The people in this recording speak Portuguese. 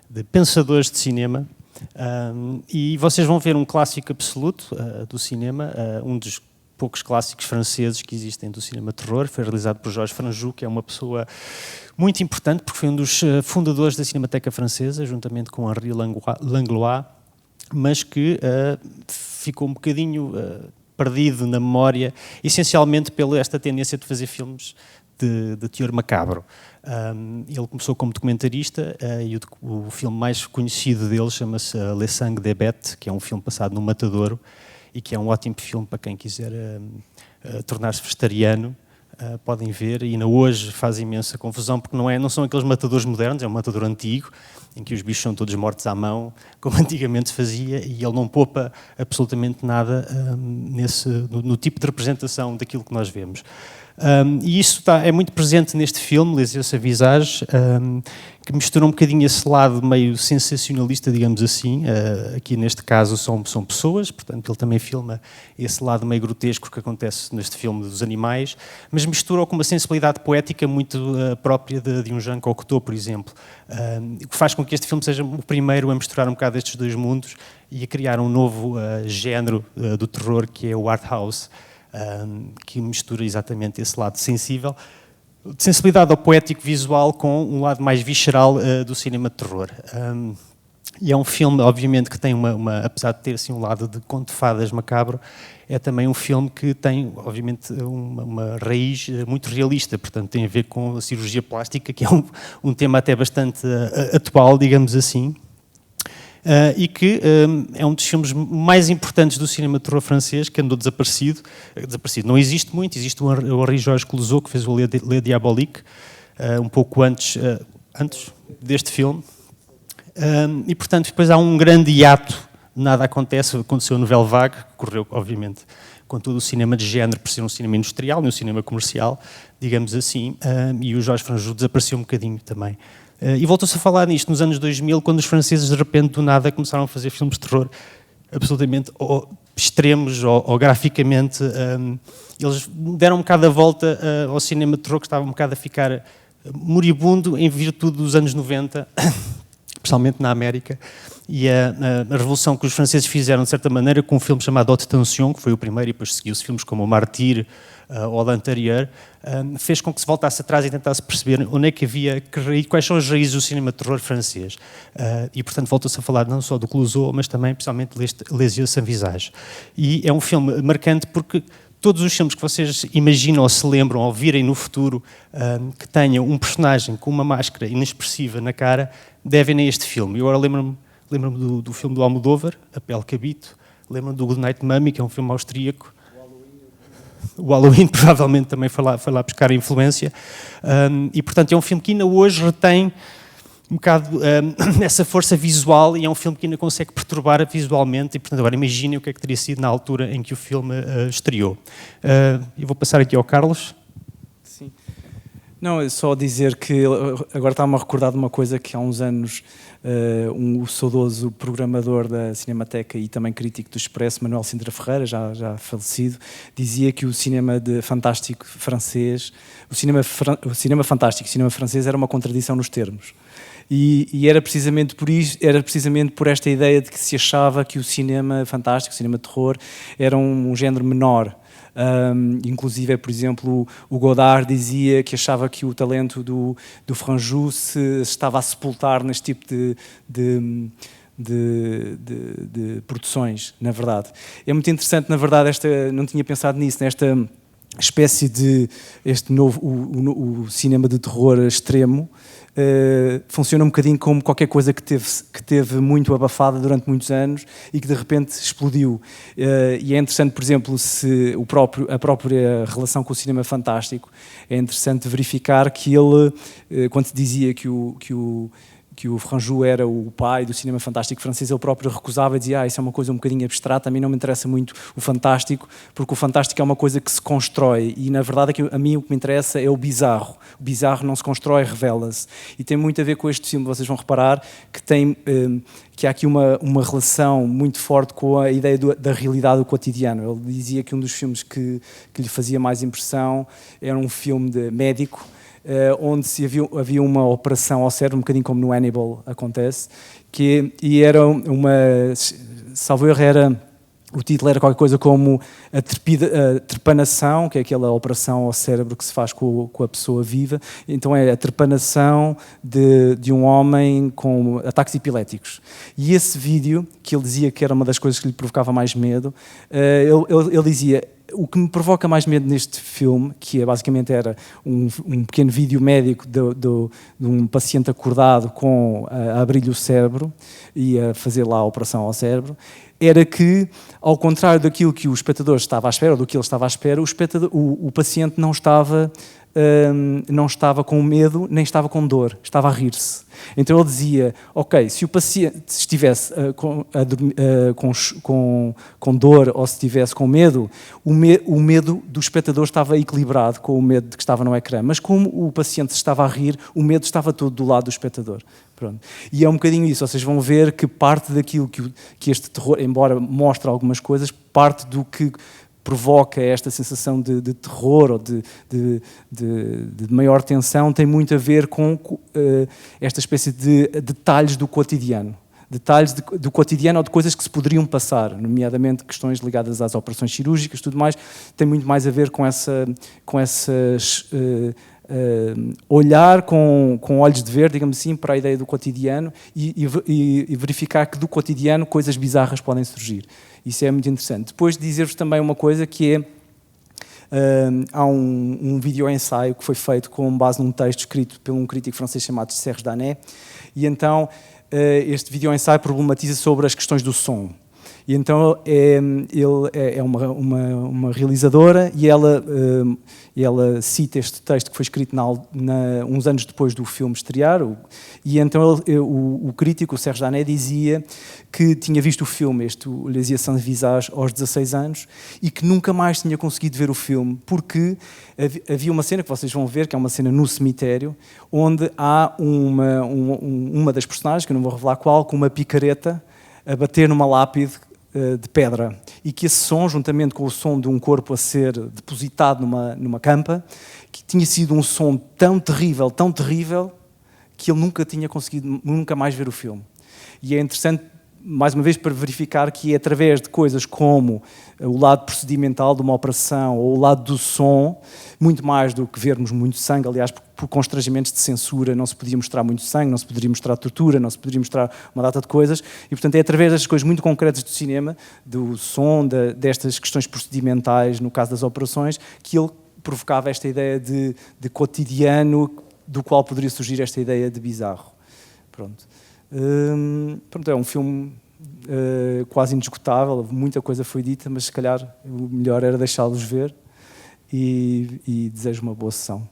de pensadores de cinema. E vocês vão ver um clássico absoluto do cinema, um dos poucos clássicos franceses que existem do cinema terror. Foi realizado por Georges Franju, que é uma pessoa muito importante, porque foi um dos fundadores da Cinemateca Francesa, juntamente com Henri Langlois, mas que ficou um bocadinho perdido na memória, essencialmente pela esta tendência de fazer filmes de teor macabro. Ele começou como documentarista e o filme mais conhecido dele chama-se Les Sangs des Bêtes, que é um filme passado no Matadouro e que é um ótimo filme para quem quiser tornar-se vegetariano. Podem ver, e ainda hoje faz imensa confusão, porque não são aqueles matadores modernos, é um matador antigo, em que os bichos são todos mortos à mão, como antigamente se fazia, e ele não poupa absolutamente nada no tipo de representação daquilo que nós vemos. E isso é muito presente neste filme, Les Yeux sans Visage, que mistura um bocadinho esse lado meio sensacionalista, digamos assim. Aqui neste caso são pessoas, portanto ele também filma esse lado meio grotesco que acontece neste filme dos animais, mas mistura-o com uma sensibilidade poética muito própria de um Jean Cocteau, por exemplo, o que faz com que este filme seja o primeiro a misturar um bocado estes dois mundos e a criar um novo género do terror, que é o art house, que mistura exatamente esse lado sensível, de sensibilidade ao poético visual com um lado mais visceral do cinema de terror. E é um filme, obviamente, que tem apesar de ter assim, um lado de conto de fadas macabro, é também um filme que tem, obviamente, uma raiz muito realista, portanto tem a ver com a cirurgia plástica, que é um tema até bastante atual, digamos assim. E que é um dos filmes mais importantes do cinema de terror francês, que andou desaparecido. Não existe muito, existe o Henri-Georges Clouzot, que fez o Le Diabolique, um pouco antes deste filme. E, portanto, depois há um grande hiato, nada acontece, aconteceu no Nouvelle Vague, que correu, obviamente, com todo o cinema de género, por ser um cinema industrial, nem um cinema comercial, digamos assim, e o Georges Franju desapareceu um bocadinho também. E voltou-se a falar nisto nos anos 2000, quando os franceses, de repente, do nada, começaram a fazer filmes de terror absolutamente extremos ou graficamente. Eles deram um bocado a volta ao cinema de terror, que estava um bocado a ficar moribundo em virtude dos anos 90, especialmente na América. E a revolução que os franceses fizeram, de certa maneira, com um filme chamado Haute Tension, que foi o primeiro, e depois seguiu-se filmes como O Martyr ou L'Intérieur, fez com que se voltasse atrás e tentasse perceber onde é que havia, quais são as raízes do cinema de terror francês. E, portanto, voltou-se a falar não só do Clouzot, mas também, principalmente, Les Yeux sans Visage. E é um filme marcante porque todos os filmes que vocês imaginam ou se lembram ou virem no futuro que tenham um personagem com uma máscara inexpressiva na cara, devem a este filme. Eu agora lembro-me do filme do Almodóvar, A Pele que Habito, lembro-me do Goodnight Mummy, que é um filme austríaco. O Halloween provavelmente também foi lá buscar a influência. E, portanto, é um filme que ainda hoje retém um bocado essa força visual e é um filme que ainda consegue perturbar visualmente e, portanto, agora imaginem o que é que teria sido na altura em que o filme estreou. Eu vou passar aqui ao Carlos. Sim. Não, é só dizer que agora está-me a recordar de uma coisa que há uns anos o saudoso programador da Cinemateca e também crítico do Expresso, Manuel Sintra Ferreira, já falecido, dizia que o cinema fantástico francês, o cinema fantástico, o cinema francês era uma contradição nos termos. E era precisamente por isso, era precisamente por esta ideia de que se achava que o cinema fantástico, o cinema de terror, era um género menor. Inclusive, por exemplo, o Godard dizia que achava que o talento do Franju se estava a sepultar neste tipo de produções, na verdade. É muito interessante, na verdade, não tinha pensado nisso, nesta espécie de este novo o cinema de terror extremo. Funciona um bocadinho como qualquer coisa que teve muito abafada durante muitos anos e que de repente explodiu. E é interessante, por exemplo, a própria relação com o cinema fantástico, é interessante verificar que ele, quando se dizia que o Franju era o pai do cinema fantástico francês, ele próprio recusava e dizia isso é uma coisa um bocadinho abstrata, a mim não me interessa muito o fantástico, porque o fantástico é uma coisa que se constrói e, na verdade, a mim o que me interessa é o bizarro. O bizarro não se constrói, revela-se. E tem muito a ver com este filme, vocês vão reparar que há aqui uma relação muito forte com a ideia da realidade do cotidiano. Ele dizia que um dos filmes que lhe fazia mais impressão era um filme de médico, onde havia uma operação ao cérebro, um bocadinho como no Hannibal acontece, e era salvo erro, o título era qualquer coisa como a trepanação, que é aquela operação ao cérebro que se faz com a pessoa viva. Então é a trepanação de um homem com ataques epiléticos. E esse vídeo, que ele dizia que era uma das coisas que lhe provocava mais medo, ele dizia: o que me provoca mais medo neste filme, que basicamente era um pequeno vídeo médico de um paciente acordado a abrir-lhe o cérebro e a fazer lá a operação ao cérebro, era que, ao contrário daquilo que o espectador estava à espera, ou do que ele estava à espera, o paciente não estava com medo, nem estava com dor, estava a rir-se. Então ele dizia: ok, se o paciente estivesse com dor ou se estivesse com medo, o medo do espectador estava equilibrado com o medo de que estava no ecrã, mas como o paciente estava a rir, o medo estava todo do lado do espectador. Pronto. E é um bocadinho isso, vocês vão ver que parte daquilo que este terror, embora mostre algumas coisas, parte do que provoca esta sensação de terror ou de maior tensão tem muito a ver com esta espécie de detalhes do cotidiano. Detalhes do cotidiano ou de coisas que se poderiam passar, nomeadamente questões ligadas às operações cirúrgicas, tudo mais, tem muito mais a ver com essas... olhar com olhos de ver, digamos assim, para a ideia do cotidiano e verificar que do cotidiano coisas bizarras podem surgir. Isso é muito interessante. Depois dizer-vos também uma coisa que é, há um vídeo-ensaio que foi feito com base num texto escrito por um crítico francês chamado Serge Danet, e então este vídeo-ensaio problematiza sobre as questões do som. E então ele é uma realizadora e ela cita este texto que foi escrito uns anos depois do filme estrear. E então o crítico, o Serge Danet, dizia que tinha visto o filme, Les Yeux sans visage, aos 16 anos e que nunca mais tinha conseguido ver o filme porque havia uma cena que vocês vão ver, que é uma cena no cemitério, onde há uma das personagens, que eu não vou revelar qual, com uma picareta a bater numa lápide de pedra, e que esse som, juntamente com o som de um corpo a ser depositado numa campa, que tinha sido um som tão terrível, que ele nunca tinha conseguido nunca mais ver o filme. E é interessante, mais uma vez, para verificar que é através de coisas como o lado procedimental de uma operação ou o lado do som, muito mais do que vermos muito sangue, aliás, por constrangimentos de censura não se podia mostrar muito sangue, não se poderia mostrar tortura, não se poderia mostrar uma data de coisas, e portanto é através das coisas muito concretas do cinema, do som, destas questões procedimentais, no caso das operações, que ele provocava esta ideia de cotidiano, do qual poderia surgir esta ideia de bizarro. Pronto, é um filme quase indiscutível, muita coisa foi dita, mas se calhar o melhor era deixá-los ver, e desejo uma boa sessão.